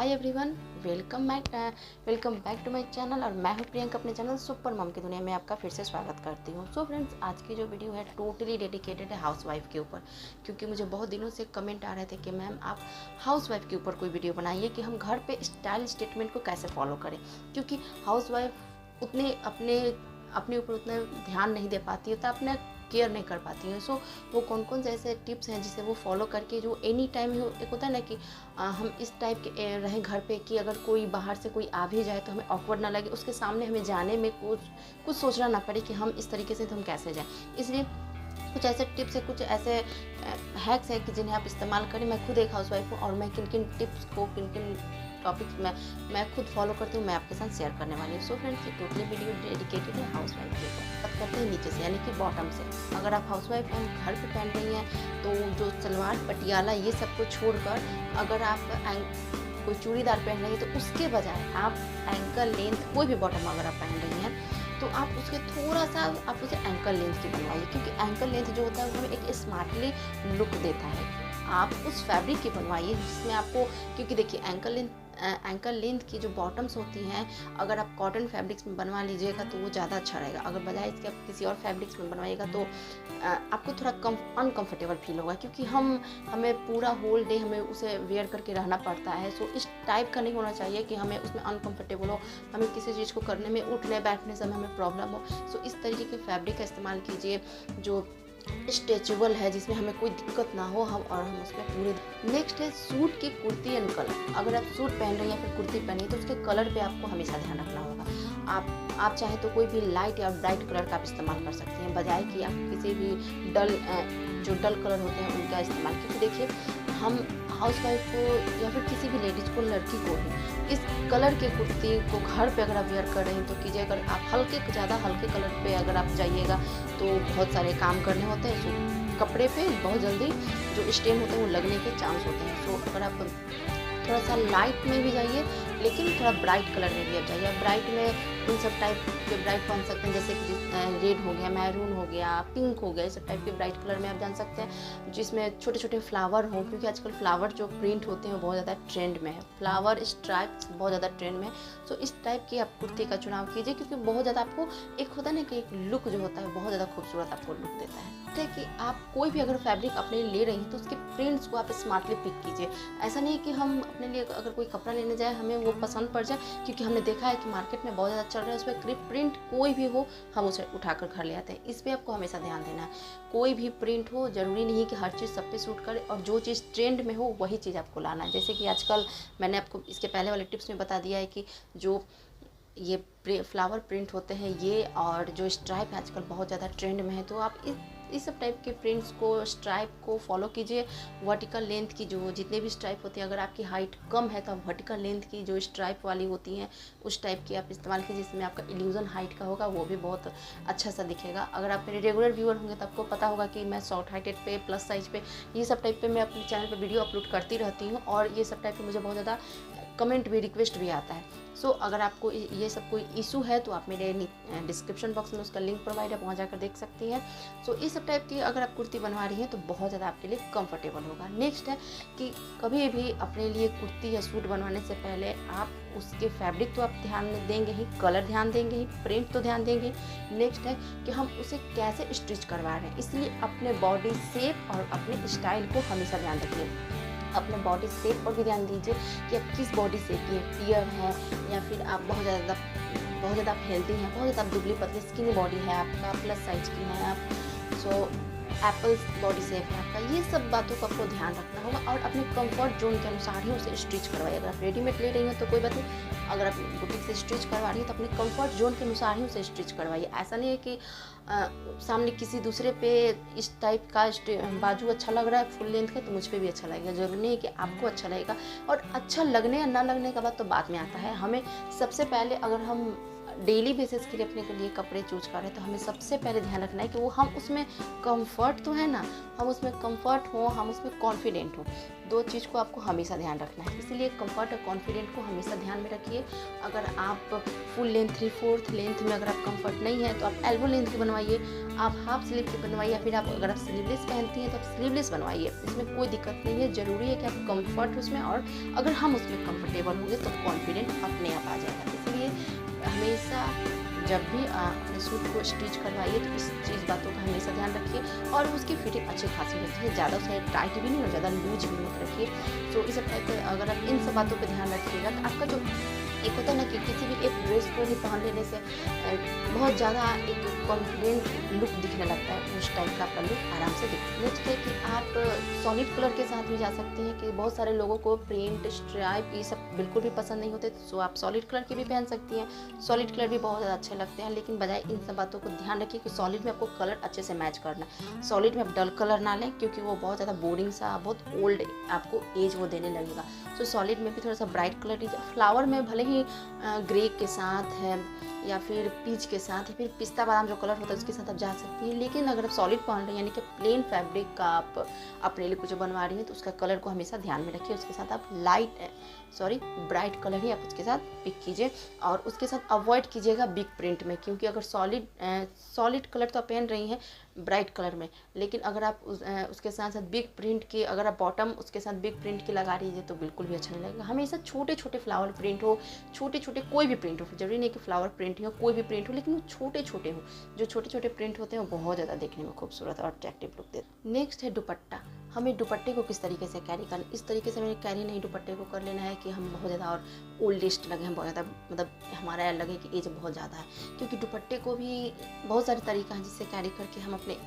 Hi everyone, welcome back to my channel. और मैं हूं प्रियंका, अपने चैनल सुपर मॉम की दुनिया में आपका फिर से स्वागत करती हूं। सो फ्रेंड्स, आज की जो वीडियो है टोटली डेडिकेटेड है हाउसवाइफ के ऊपर, क्योंकि मुझे बहुत दिनों से कमेंट आ रहे थे कि मैम आप हाउसवाइफ के ऊपर कोई वीडियो बनाइए कि हम घर पे स्टाइल स्टेटमेंट को कैसे फॉलो करें, क्योंकि हाउसवाइफ उतने अपने ऊपर उतना ध्यान नहीं दे पाती है, तो अपना केयर नहीं कर पाती हैं। सो वो कौन कौन से ऐसे टिप्स हैं जिसे वो फॉलो करके जो एनी टाइम एक होता है ना कि हम इस टाइप के रहें घर पे कि अगर कोई बाहर से कोई आ भी जाए तो हमें ऑकवर्ड ना लगे, उसके सामने हमें जाने में कुछ सोचना ना पड़े कि हम इस तरीके से तो हम कैसे जाएं। इसलिए कुछ ऐसे टिप्स है, कुछ ऐसे हैक्स है कि जिन्हें आप इस्तेमाल करें। मैं खुद एक हाउसवाइफ हूँ और मैं किन किन टिप्स को, किन किन टॉपिक्स मैं खुद फॉलो करती हूँ, मैं आपके साथ शेयर करने वाली हूँ। सो फ्रेंड्स, ये टोटली वीडियो डेडिकेटेड है हाउसवाइफ के ऊपर। बात करते हैं नीचे से, यानी कि बॉटम से। अगर आप हाउसवाइफ हैं, घर पे पहन रही हैं, तो जो सलवार पटियाला ये सब को छोड़कर अगर आप कोई चूड़ीदार पहन रही हैं तो उसके बजाय आप एंकल लेंथ कोई भी बॉटम अगर आप पहन रही हैं तो आप उसके थोड़ा सा आप उसे एंकल लेंथ की बनवाइए, क्योंकि एंकल लेंथ जो होता है वो हमें एक स्मार्टली लुक देता है। आप उस फैब्रिक की बनवाइए जिसमें आपको, क्योंकि देखिए एंकल लेंथ की जो बॉटम्स होती हैं, अगर आप कॉटन फैब्रिक्स में बनवा लीजिएगा तो वो ज़्यादा अच्छा रहेगा। अगर बजाय इसके आप किसी और फैब्रिक्स में बनवाइएगा तो आपको थोड़ा अनकम्फर्टेबल फील होगा, क्योंकि हमें पूरा होल डे हमें उसे वेयर करके रहना पड़ता है। सो इस टाइप का नहीं होना चाहिए कि हमें उसमें अनकम्फर्टेबल हो, हमें किसी चीज़ को करने में, उठने बैठने समय हमें प्रॉब्लम हो। सो इस तरीके के फैब्रिक का इस्तेमाल कीजिए जो स्ट्रेचेबल है, जिसमें हमें कोई दिक्कत ना हो, हम उसमें पूरे। नेक्स्ट है सूट की कुर्ती एंड कलर। अगर आप सूट पहन रही हैं या फिर कुर्ती पहनी तो उसके कलर पे आपको हमेशा ध्यान रखना होगा। आप चाहे तो कोई भी लाइट या ब्राइट कलर का आप इस्तेमाल कर सकते हैं, बजाय कि आप किसी भी जो डल कलर होते हैं उनका इस्तेमाल। क्योंकि देखिए, हम हाउसवाइफ को या फिर किसी भी लेडीज़ को, लड़की को भी इस कलर के कुर्ती को घर पे अगर आप वेयर कर रहे हैं तो कीजिए। अगर आप ज़्यादा हल्के कलर पे अगर आप जाइएगा तो बहुत सारे काम करने होते हैं, सो कपड़े पे बहुत जल्दी जो स्टेन होते हैं वो लगने के चांस होते हैं। सो अगर आप थोड़ा सा लाइट में भी जाइए, लेकिन थोड़ा ब्राइट कलर में भी आप जाइए। ब्राइट में इन सब टाइप के ब्राइट पहन सकते हैं, जैसे कि रेड हो गया, मैरून हो गया, पिंक हो गया, इस सब टाइप के ब्राइट कलर में आप जान सकते हैं, जिसमें छोटे छोटे फ्लावर हो, क्योंकि आजकल फ्लावर जो प्रिंट होते हैं बहुत ज़्यादा ट्रेंड में है, फ्लावर स्ट्राइप्स बहुत ज़्यादा ट्रेंड में है। सो इस टाइप की आप कुर्ती का चुनाव कीजिए, क्योंकि बहुत ज़्यादा आपको एक होता है ना कि एक लुक जो होता है बहुत ज़्यादा खूबसूरत आपको लुक देता है। कि आप कोई भी अगर फैब्रिक अपने लिए ले रही हैं तो उसके प्रिंट्स को आप स्मार्टली पिक कीजिए। ऐसा नहीं कि हम अपने लिए अगर कोई कपड़ा लेने जाए हमें वो पसंद पड़ जाए, क्योंकि हमने देखा है कि मार्केट में बहुत ज़्यादा चल रहा है, उस पर प्रिंट कोई भी हो हम उसे उठाकर घर ले आते हैं। इस पर आपको हमेशा ध्यान देना है। कोई भी प्रिंट हो, ज़रूरी नहीं कि हर चीज़ सब पे सूट करे, और जो चीज़ ट्रेंड में हो वही चीज़ आपको लाना है। जैसे कि आजकल मैंने आपको इसके पहले वाले टिप्स में बता दिया है कि जो ये फ्लावर प्रिंट होते हैं ये, और जो स्ट्राइप है आजकल बहुत ज़्यादा ट्रेंड में है, तो आप इस सब टाइप के प्रिंट्स को, स्ट्राइप को फॉलो कीजिए। वर्टिकल लेंथ की जो जितने भी स्ट्राइप होती हैं, अगर आपकी हाइट कम है तो आप वर्टिकल लेंथ की जो स्ट्राइप वाली होती हैं उस टाइप की आप इस्तेमाल कीजिए, जिसमें आपका इल्यूजन हाइट का होगा, वो भी बहुत अच्छा सा दिखेगा। अगर आप मेरे रेगुलर व्यूअर होंगे तो आपको पता होगा कि मैं शॉर्ट हाइटेड पे, प्लस साइज पे, ये सब टाइप पे मैं अपने चैनल पर वीडियो अपलोड करती रहती हूँ, और ये सब टाइप पे मुझे बहुत ज़्यादा कमेंट भी, रिक्वेस्ट भी आता है। सो अगर आपको ये सब कोई इशू है तो आप मेरे डिस्क्रिप्शन बॉक्स में उसका लिंक प्रोवाइड है, वहाँ जाकर देख सकती हैं। सो इस सब टाइप की अगर आप कुर्ती बनवा रही हैं तो बहुत ज़्यादा आपके लिए कंफर्टेबल होगा। नेक्स्ट है कि कभी भी अपने लिए कुर्ती या सूट बनवाने से पहले आप उसके फैब्रिक तो आप ध्यान देंगे ही, कलर ध्यान देंगे ही, प्रिंट तो ध्यान देंगे। नेक्स्ट है कि हम उसे कैसे स्टिच करवा रहे हैं, इसलिए अपने बॉडी शेप और अपने स्टाइल को हमेशा ध्यान रखिए। अपने बॉडी शेप पर भी ध्यान दीजिए कि आप किस बॉडी शेप की है, पियर है या फिर आप बहुत ज़्यादा हेल्दी हैं, बहुत ज़्यादा दुबली पतली स्किनी बॉडी है आपका, प्लस साइज की है आप, सो एप्पल बॉडी शेप है आपका। ये सब बातों का आपको ध्यान रखना होगा, और अपने कंफर्ट जोन के अनुसार ही उसे स्टिच करवाइए। अगर आप रेडीमेड ले रही हैं तो कोई बात नहीं, अगर आप बुटीक से स्टिच करवा रही हैं तो अपने कंफर्ट जोन के अनुसार ही उसे स्टिच करवाइए। ऐसा नहीं है कि सामने किसी दूसरे पे इस टाइप का बाजू अच्छा लग रहा है फुल लेंथ का तो मुझ पे भी अच्छा लगेगा। जरूरी नहीं है कि आपको अच्छा लगेगा, और अच्छा लगने या ना लगने का बात तो बाद में आता है। हमें सबसे पहले, अगर हम डेली बेसिस के लिए अपने के लिए कपड़े चूज कर रहे हैं तो हमें सबसे पहले ध्यान रखना है कि वो हम उसमें कंफर्ट तो है ना, हम उसमें कंफर्ट हो, हम उसमें कॉन्फिडेंट हो। दो चीज़ को आपको हमेशा ध्यान रखना है, इसीलिए कंफर्ट और कॉन्फिडेंट को हमेशा ध्यान में रखिए। अगर आप फुल लेंथ 3/4 लेंथ में अगर आप कंफर्ट नहीं है तो आप एल्बो लेंथ की बनवाइए, आप हाफ स्लीव की बनवाइए, या फिर आप अगर आप स्लीवलेस पहनती हैं तो आप स्लीवलेस बनवाइए। इसमें कोई दिक्कत नहीं है, ज़रूरी है कि आप कंफर्ट उसमें, और अगर हम उसमें कंफर्टेबल होंगे तो कॉन्फिडेंट अपने आप आ जाएगा। इसलिए हमेशा जब भी अपने सूट को स्टिच करवाइए तो इस बातों का हमेशा ध्यान रखिए, और उसकी फिटिंग अच्छी खासी होती है, ज़्यादा उसे टाइट भी नहीं और ज़्यादा लूज भी मत रखिए। तो इस टाइप से अगर आप इन सब बातों पर ध्यान रखिएगा तो आपका जो एक होता है ना कि किसी भी एक ड्रेस को ही पहन लेने से बहुत ज़्यादा एक कॉन्फिडेंट लुक दिखने लगता है, उस टाइप का आपका लुक आराम से दिखता है। नेक्स्ट है कि आप सॉलिड कलर के साथ भी जा सकते हैं, कि बहुत सारे लोगों को प्रिंट स्ट्राइप ये सब बिल्कुल भी पसंद नहीं होते, सो आप सॉलिड कलर के भी पहन सकती हैं। सॉलिड कलर भी बहुत ज़्यादा अच्छे लगते हैं, लेकिन बजाय इन सब बातों को ध्यान रखिए कि सॉलिड में आपको कलर अच्छे से मैच करना है। सॉलिड में आप डल कलर ना लें, क्योंकि वो बहुत ज़्यादा बोरिंग सा, बहुत ओल्ड आपको एज वो देने लगेगा। सो सॉलिड में भी थोड़ा सा ब्राइट कलर लीजिए। फ्लावर में भले ही ग्रे के साथ है या फिर पीच के साथ या फिर पिस्ता बादाम जो कलर होता है उसके साथ आप जा सकती हैं, लेकिन अगर आप सॉलिड पहन रहे हैं यानी कि प्लेन फैब्रिक का आप अपने लिए कुछ बनवा रही हैं तो उसका कलर को हमेशा ध्यान में रखिए। उसके साथ आप ब्राइट कलर ही आप उसके साथ पिक कीजिए, और उसके साथ अवॉइड कीजिएगा बिग प्रिंट में, क्योंकि अगर सॉलिड कलर तो आप पहन रही हैं ब्राइट कलर में, लेकिन अगर आप उसके साथ साथ बिग प्रिंट की, अगर आप बॉटम उसके साथ बिग प्रिंट की लगा रही है तो बिल्कुल भी अच्छा नहीं लगेगा। हमेशा छोटे छोटे फ्लावर प्रिंट हो, छोटे छोटे कोई भी प्रिंट हो, जरूरी नहीं कि फ्लावर प्रिंट ही हो, कोई भी प्रिंट हो, लेकिन वो छोटे छोटे हो। जो छोटे छोटे प्रिंट होते हैं वो बहुत ज़्यादा देखने में खूबसूरत और अट्रैक्टिव लुक देते हैं। नेक्स्ट है दुपट्टा। हमें दुपट्टे को किस तरीके से कैरी करना, इस तरीके से हमें कैरी नहीं दुपट्टे को कर लेना है कि हम बहुत ज़्यादा और ओल्डेस्ट लगे, हम बहुत ज़्यादा मतलब हमारा लगे कि एज बहुत ज़्यादा है, क्योंकि दुपट्टे को भी बहुत सारे तरीका है जिससे कैरी करके हम अपने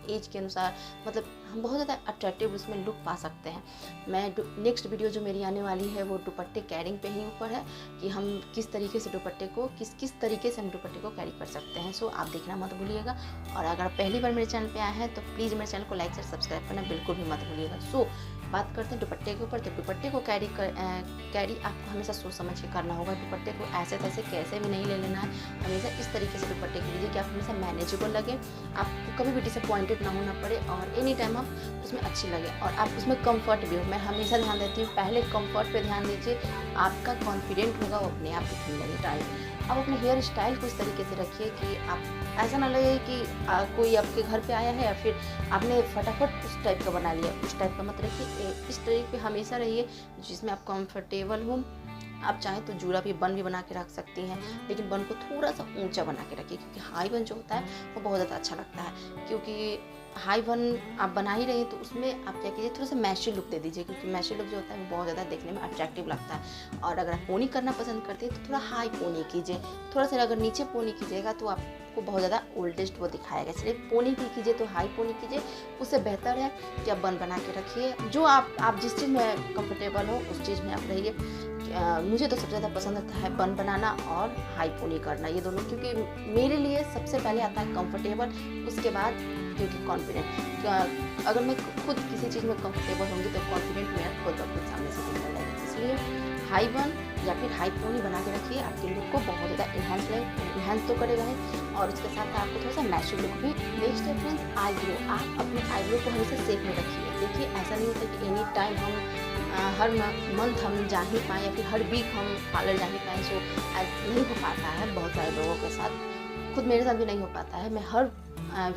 एज के अनुसार मतलब हम बहुत ज़्यादा अट्रैक्टिव उसमें लुक पा सकते हैं। मैं नेक्स्ट वीडियो जो मेरी आने वाली है वो दुपट्टे कैरिंग पे ही ऊपर है, कि हम किस तरीके से दुपट्टे को किस तरीके से हम दुपट्टे को कैरी कर सकते हैं। सो आप देखना मत भूलिएगा, और अगर पहली बार मेरे चैनल पे आए हैं तो प्लीज़ मेरे चैनल को लाइक से सब्सक्राइब करना बिल्कुल भी मत भूलिएगा। सो बात करते हैं दुपट्टे के ऊपर। तो दुपट्टे को कैरी आपको हमेशा सोच समझ के करना होगा। दुपट्टे को ऐसे तैसे कैसे भी नहीं ले लेना है, हमेशा इस तरीके से दुपट्टे को लीजिए कि आप हमेशा मैनेजेबल लगे, आपको कभी भी डिसअपॉइंटेड ना होना पड़े, और एनी टाइम आप उसमें अच्छी लगे और आप उसमें कंफर्ट भी हो। मैं हमेशा ध्यान देती हूँ, पहले कंफर्ट पे ध्यान दीजिए, आपका कॉन्फिडेंट होगा वो अपने आप दिखने लगे टाइम। आप अपने हेयर स्टाइल को इस तरीके से रखिए कि आप ऐसा ना लगे कि कोई आपके घर पे आया है या फिर आपने फटाफट उस टाइप का बना लिया, उस टाइप का मत रखिए। इस तरीके पे हमेशा रहिए जिसमें आप कंफर्टेबल हो। आप चाहें तो जूड़ा भी बन भी बना के रख सकती हैं, लेकिन बन को थोड़ा सा ऊंचा बना के रखिए, क्योंकि हाई बन जो होता है वो बहुत ज़्यादा अच्छा लगता है। क्योंकि हाई बन आप बना ही रही हैं तो उसमें आप क्या कीजिए, थोड़ा सा मैशी लुक दे दीजिए, क्योंकि मैशी लुक जो होता है वो बहुत ज़्यादा देखने में अट्रैक्टिव लगता है। और अगर आप पोनी करना पसंद करते हैं तो थोड़ा हाई पोनी कीजिए, थोड़ा सा अगर नीचे पोनी कीजिएगा तो आपको बहुत ज़्यादा ओल्डेस्ट वो दिखाएगा, इसलिए पोनी भी कीजिए तो हाई पोनी कीजिए। उससे बेहतर है कि आप बन बना के रखिए, जो आप जिस चीज़ में कंफर्टेबल हो उस चीज़ में आप रहिए। मुझे तो सबसे ज़्यादा पसंद आता है बन बनाना और हाई पोनी करना, ये दोनों, क्योंकि मेरे लिए सबसे पहले आता है कंफर्टेबल, उसके बाद क्योंकि कॉन्फिडेंट। अगर मैं खुद किसी चीज़ में कंफर्टेबल होंगी तो कॉन्फिडेंट मेरा खुद ब खुद सामने से दिखने लगेगा। इसलिए हाई बन या फिर हाई पोनी बना के रखिए, आपके लुक को बहुत ज़्यादा इन्हांस तो करेगा ही, और उसके साथ आपको थोड़ा सा मैची लुक भी। नेक्स्ट है फ्रेंड्स आईब्रो। आप अपने आईब्रो को हमेशा शेप में रखिए। देखिए ऐसा नहीं होता कि एनी टाइम हम हर मंथ हम जा ही पाएँ या फिर हर वीक हम पार्लर जा ही पाएँ, सो नहीं हो पाता है बहुत सारे लोगों के साथ, खुद मेरे साथ भी नहीं हो पाता है। मैं हर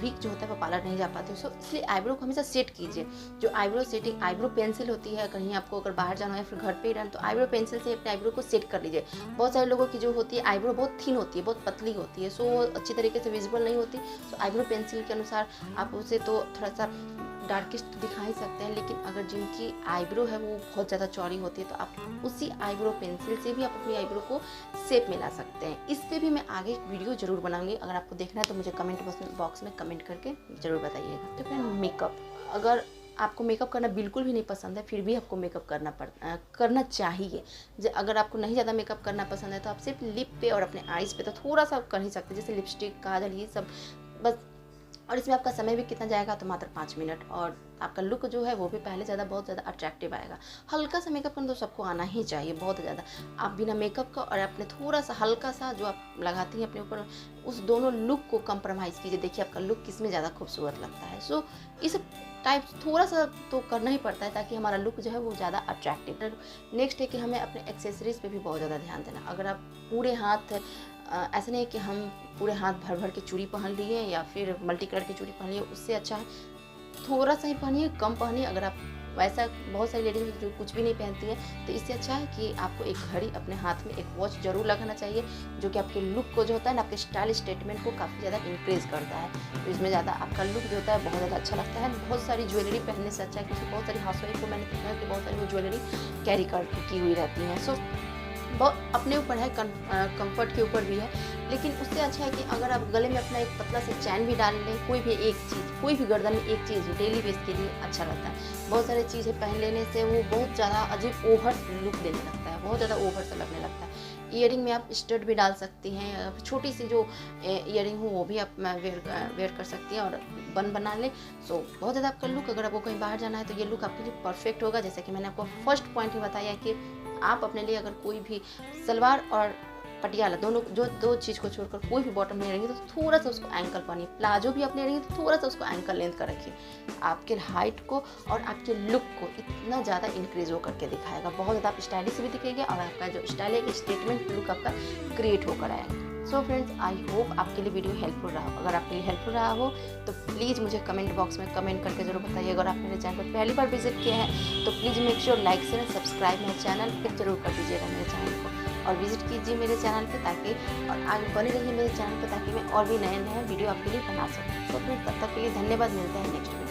वीक जो होता है वो पार्लर नहीं जा पाती हूँ, सो इसलिए आईब्रो को हमेशा सेट कीजिए। जो आईब्रो सेटिंग आईब्रो पेंसिल होती है, कहीं आपको अगर बाहर जाना है फिर घर पे ही रहना तो आईब्रो पेंसिल से अपने आईब्रो को सेट कर लीजिए। बहुत सारे लोगों की जो होती है आईब्रो बहुत थिन होती है, बहुत पतली होती है, सो अच्छी तरीके से विजिबल नहीं होती। सो आईब्रो पेंसिल के अनुसार आप उसे तो थोड़ा सा डार्केस्ट दिखा ही सकते हैं, लेकिन अगर जिनकी आईब्रो है वो बहुत ज़्यादा चौड़ी होती है तो आप उसी आईब्रो पेंसिल से भी आप अपनी आईब्रो को शेप में ला सकते हैं। इस पर भी मैं आगे एक वीडियो जरूर बनाऊंगी, अगर आपको देखना है तो मुझे कमेंट बॉक्स में कमेंट करके ज़रूर बताइएगा। तो फ्रेंड मेकअप, अगर आपको मेकअप करना बिल्कुल भी नहीं पसंद है फिर भी आपको मेकअप करना चाहिए। अगर आपको नहीं ज़्यादा मेकअप करना पसंद है तो आप सिर्फ लिप पे और अपने आईज़ पे तो थोड़ा सा कर ही सकते हैं, जैसे लिपस्टिक, काजल, ये सब बस। और इसमें आपका समय भी कितना जाएगा तो मात्र 5 मिनट, और आपका लुक जो है वो भी पहले ज़्यादा बहुत ज़्यादा अट्रैक्टिव आएगा। हल्का सा मेकअप करना तो सबको आना ही चाहिए, बहुत ज़्यादा। आप बिना मेकअप का और अपने थोड़ा सा हल्का सा जो आप लगाती हैं अपने ऊपर, उस दोनों लुक को कंप्रोमाइज़ कीजिए। देखिए आपका लुक किस में ज़्यादा खूबसूरत लगता है। सो इस टाइप थोड़ा सा तो करना ही पड़ता है ताकि हमारा लुक जो है वो ज़्यादा अट्रैक्टिव। नेक्स्ट है कि हमें अपने एक्सेसरीज़ पे भी बहुत ज़्यादा ध्यान देना। अगर आप पूरे हाथ ऐसा नहीं है कि हम पूरे हाथ भर भर के चूड़ी पहन लिए या फिर मल्टी कलर की चूड़ी पहन लिए, उससे अच्छा है थोड़ा सा ही पहनिए, कम पहनिए। अगर आप वैसा, बहुत सारी लेडीज जो कुछ भी नहीं पहनती हैं, तो इससे अच्छा है कि आपको एक घड़ी अपने हाथ में, एक वॉच जरूर लगाना चाहिए, जो कि आपके लुक को जो होता है ना, आपके स्टाइल स्टेटमेंट को काफ़ी ज़्यादा इंक्रीज करता है। तो इसमें ज़्यादा आपका लुक जो होता है बहुत ज़्यादा अच्छा लगता है। बहुत सारी ज्वेलरी पहनने से अच्छा है, क्योंकि बहुत सारी हाउसवाइफ को मैंने देखा है कि बहुत सारी वो ज्वेलरी कैरी की हुई रहती हैं। सो बहुत अपने ऊपर है, कंफर्ट के ऊपर भी है। लेकिन उससे अच्छा है कि अगर आप गले में अपना एक पतला सा चैन भी डाल लें, कोई भी एक चीज़, कोई भी गर्दन में एक चीज़ डेली बेस के लिए अच्छा रहता है। बहुत सारी चीज़ें पहन लेने से वो बहुत ज़्यादा अजीब ओवर लुक देने लगता है, बहुत ज़्यादा ओवर सा लगने लगता है। ईयरिंग में आप स्टड भी डाल सकती हैं, छोटी सी जो ईयरिंग हो वो भी आप वेयर कर सकती हैं और बना लें। सो बहुत ज़्यादा आपका लुक, अगर आपको कहीं बाहर जाना है तो ये लुक आपके लिए परफेक्ट होगा। जैसे कि मैंने आपको फर्स्ट पॉइंट ही बताया कि आप अपने लिए अगर कोई भी सलवार और पटियाला दोनों, जो दो चीज़ को छोड़कर कोई भी बॉटम ले रही है तो थोड़ा सा उसको एंकल पहनिए। प्लाजो भी आप ले रही है तो थोड़ा सा उसको एंकल लेंथ का रखिए। आपके हाइट को और आपके लुक को इतना ज़्यादा इंक्रीज हो करके दिखाएगा, बहुत ज़्यादा आप स्टाइलिश भी दिखेंगे और आपका जो स्टाइल है, स्टेटमेंट लुक आपका क्रिएट होकर आएगा। सो फ्रेंड्स, आई होप आपके लिए वीडियो हेल्पफुल रहा हो। अगर आपके लिए हेल्पफुल रहा हो तो प्लीज़ मुझे कमेंट बॉक्स में कमेंट करके ज़रूर बताइए। अगर आप मेरे चैनल पर पहली बार विजिट किए हैं तो please make sure like share subscribe मेरे चैनल पर जरूर कर दीजिएगा मेरे चैनल को, और विजिट कीजिए मेरे चैनल पे ताकि, और आगे बने रहिए मेरे चैनल पे ताकि मैं और भी नए नए वीडियो आपके लिए बना सकूँ। तो फ्रेंड्स, तब तक के लिए धन्यवाद, मिलते हैं नेक्स्ट वीडियो।